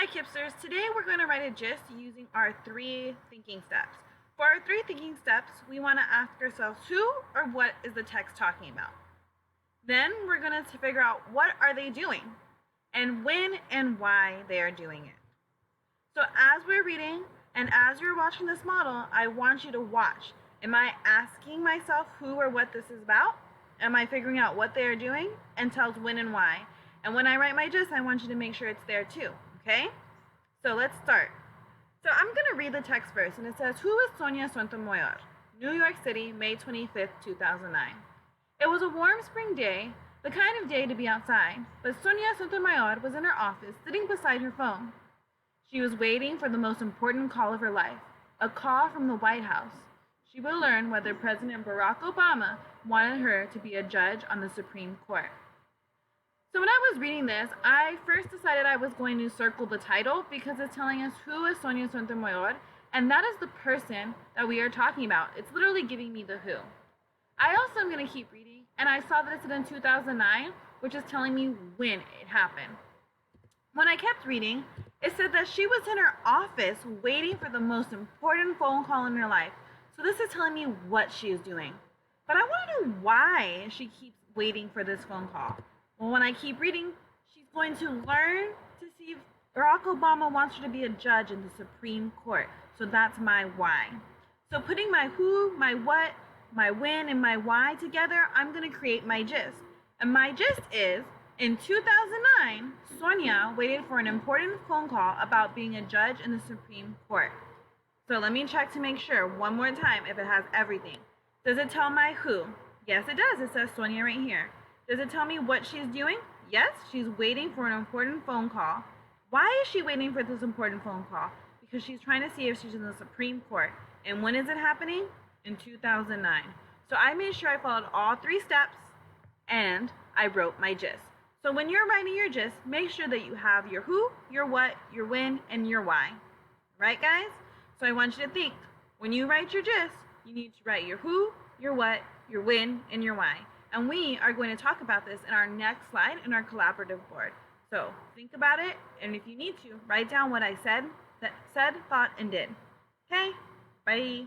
Hi Kipsters, today we're going to write a gist using our 3 thinking steps. For our 3 thinking steps, we want to ask ourselves who or what is the text talking about. Then we're going to figure out what are they doing and when and why they are doing it. So as we're reading and as you're watching this model, I want you to watch. Am I asking myself who or what this is about? Am I figuring out what they are doing? And tells when and why. And when I write my gist, I want you to make sure it's there too. Okay? So let's start. So I'm going to read the text first, and it says, Who is Sonia Sotomayor? New York City, May 25th, 2009. It was a warm spring day, the kind of day to be outside, but Sonia Sotomayor was in her office, sitting beside her phone. She was waiting for the most important call of her life, a call from the White House. She will learn whether President Barack Obama wanted her to be a judge on the Supreme Court. So when I was reading this, I first decided I was going to circle the title because it's telling us who is Sonia Sotomayor, and that is the person that we are talking about. It's literally giving me the who. I also am going to keep reading, and I saw that it said in 2009, which is telling me when it happened. When I kept reading, it said that she was in her office waiting for the most important phone call in her life. So this is telling me what she is doing. But I want to know why she keeps waiting for this phone call. Well, when I keep reading, she's going to learn to see if Barack Obama wants her to be a judge in the Supreme Court. So that's my why. So putting my who, my what, my when, and my why together, I'm going to create my gist. And my gist is, in 2009, Sonia waited for an important phone call about being a judge in the Supreme Court. So let me check to make sure one more time if it has everything. Does it tell my who? Yes, it does. It says Sonia right here. Does it tell me what she's doing? Yes, she's waiting for an important phone call. Why is she waiting for this important phone call? Because she's trying to see if she's in the Supreme Court. And when is it happening? In 2009. So I made sure I followed all 3 steps and I wrote my gist. So when you're writing your gist, make sure that you have your who, your what, your when, and your why. Right, guys? So I want you to think, when you write your gist, you need to write your who, your what, your when, and your why. And we are going to talk about this in our next slide in our collaborative board. So think about it, and if you need to, write down what I said, thought, and did. Okay? Bye.